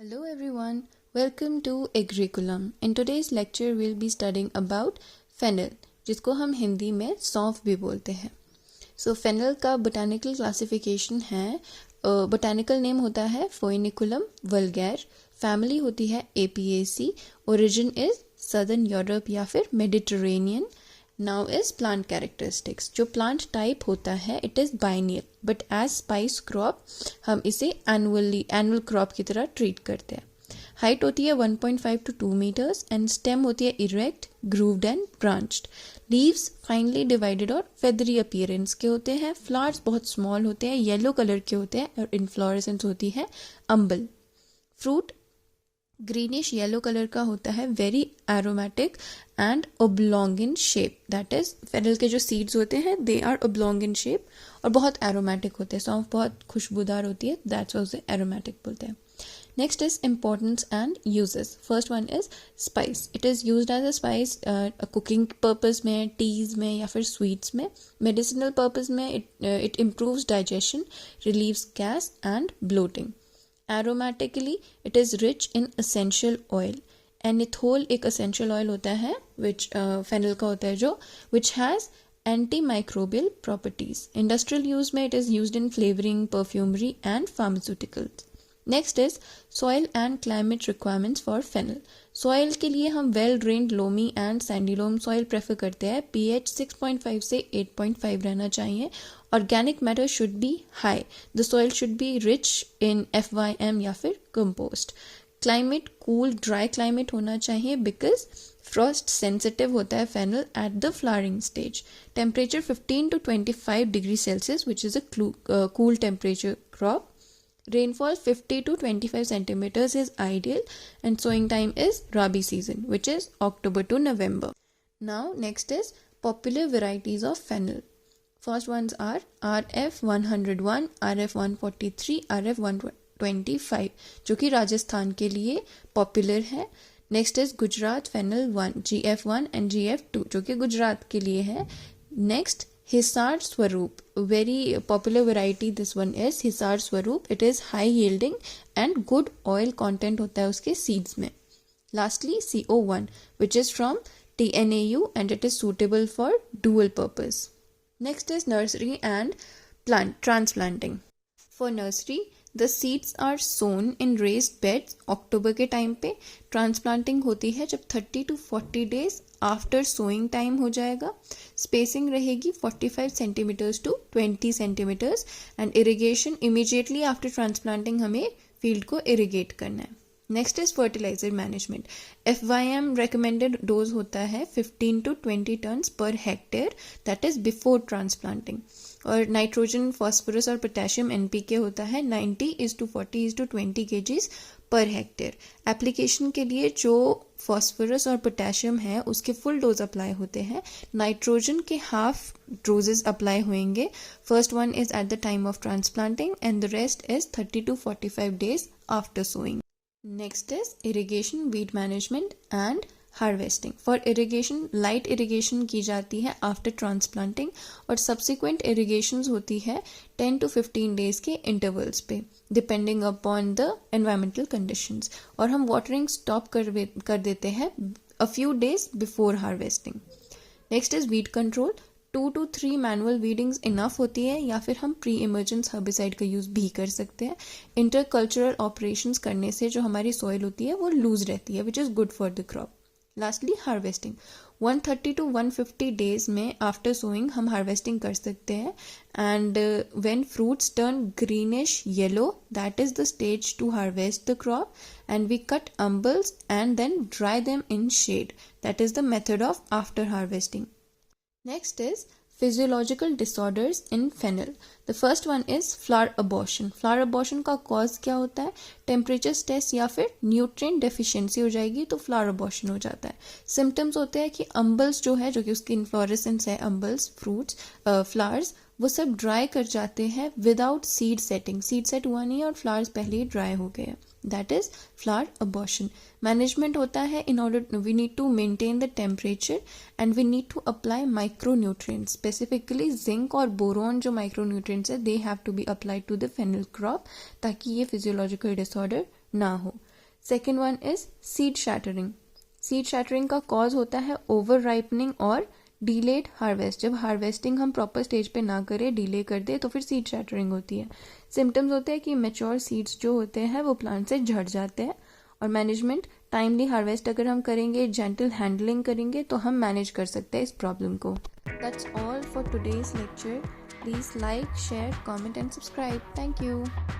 Hello everyone, welcome to Agriculum. In today's lecture we'll be studying about fennel, जिसको हम हिंदी में सौंफ भी बोलते हैं. So fennel का botanical classification है, botanical name होता है Phoenicellum vulgare, family होती है Apiaceae, origin is Southern Europe या फिर Mediterranean. Now is plant characteristics. जो plant type होता है it is biennial, but as spice crop हम इसे annual crop की तरह treat करते हैं. Height होती है 1.5 to 2 meters and stem होती है erect, grooved and branched. Leaves finely divided और feathery appearance के होते हैं. Flowers बहुत small होते हैं, yellow color के होते हैं और inflorescence होती है umbel. Fruit greenish yellow colour का होता है, very aromatic and oblong in shape. That is fennel के जो सीड्स होते हैं they are oblong in shape और बहुत एरोमेटिक होते हैं. सौंफ बहुत खुशबूदार होती है, दैट्स व्हाई उसे एरोमेटिक बोलते हैं. Next is importance and uses. First one is spice. It is used as a spice cooking purpose में, टीज में या फिर स्वीट्स में. मेडिसिनल पर्पज में it improves digestion, relieves gas and bloating. Aromatically, it is rich in essential oil. Anethole एक essential oil होता है which fennel का होता है जो which has antimicrobial properties. Industrial use में it is used in flavoring, perfumery and pharmaceuticals. Next is soil and climate requirements for fennel. Soil के लिए हम well drained loamy and sandy loam soil prefer करते हैं. pH 6.5 से 8.5 रहना चाहिए. Organic matter should be high. The soil should be rich in FYM या फिर compost. Climate cool dry climate होना चाहिए because frost sensitive होता है fennel at the flowering stage. Temperature 15 to 25 degrees Celsius which is a cool temperature crop. Rainfall 50 to 25 centimeters is ideal and sowing time is Rabi season which is October to November. Now next is popular varieties of fennel. First ones are RF 101, RF 143, RF 125 जो कि राजस्थान के लिए popular है. Next is Gujarat fennel 1, GF1 and GF2 जो कि गुजरात के लिए है. Next Hisar Swarup, very popular variety this one is Hisar Swarup. It is high yielding and good oil content होता है उसके सीड्स में. Lastly CO1 which is from TNAU and it is suitable for dual purpose. Next is nursery and transplanting. For nursery, the seeds are sown in raised beds October के time पे. Transplanting होती है जब 30 to 40 days after sowing time हो जाएगा. Spacing रहेगी 45 centimeters to 20 centimeters and irrigation immediately after transplanting हमें field को irrigate करना है. Next is fertiliser management. FYM recommended dose होता है 15 to 20 टन्स पर hectare, that is before transplanting. और नाइट्रोजन, फॉस्फोरस और पोटेशियम NPK होता है 90:40:20 kgs पर हेक्टेयर. एप्लीकेशन के लिए जो फॉस्फोरस और पोटेशियम है उसके फुल डोज अप्लाई होते हैं. नाइट्रोजन के हाफ डोजेस अप्लाई होंगे. First one is at the time of transplanting and the rest is 30 to 45 days after sowing. Next is irrigation, weed management and harvesting. For irrigation, light irrigation की जाती है after transplanting और subsequent irrigations होती है 10 to 15 days के intervals पे depending upon the environmental conditions. और हम watering stop कर देते हैं a few days before harvesting. Next is weed control. 2 to 3 manual वीडिंग्स enough होती है या फिर हम प्री इमर्जेंस हर्बिसाइड का यूज़ भी कर सकते हैं. इंटरकल्चरल ऑपरेशंस करने से जो हमारी सॉइल होती है वो लूज रहती है which is good for the crop. Lastly harvesting. 130 to 150 days में आफ्टर सोइंग हम हार्वेस्टिंग कर सकते हैं. And when fruits turn greenish yellow that is the stage to harvest the crop and we cut umbels and then dry them in shade. That is the method of after harvesting. Next is physiological disorders in fennel. The first one is flower abortion. Flower abortion का cause क्या होता है? Temperature stress या फिर nutrient deficiency हो जाएगी तो flower abortion हो जाता है. Symptoms होते हैं कि umbels जो है, जो कि उसकी inflorescence है, umbels, fruits, flowers, वो सब ड्राई कर जाते हैं without seed setting. Seed set हुआ नहीं और फ्लावर्स पहले ही ड्राई हो गए. That is flower abortion. Management होता है in order we need to maintain the temperature and we need to apply micro nutrients. Specifically zinc और बोरोन जो माइक्रो न्यूट्रिएंट्स है they have to be applied to the fennel crop ताकि ये physiological disorder ना हो. Second one is seed shattering. Seed shattering का cause होता है ओवर राइपनिंग और डिलेड हार्वेस्ट। जब हार्वेस्टिंग हम प्रॉपर स्टेज पे ना करें, डिले कर दे, तो फिर सीड शैटरिंग होती है। सिम्टम्स होते हैं कि मेच्योर सीड्स जो होते हैं वो प्लांट से झड़ जाते हैं। और मैनेजमेंट, टाइमली हार्वेस्ट अगर हम करेंगे, जेंटल हैंडलिंग करेंगे, तो हम मैनेज कर सकते हैं इस प्रॉब्लम को। That's all for today's lecture. Please like, share, comment and subscribe. Thank you.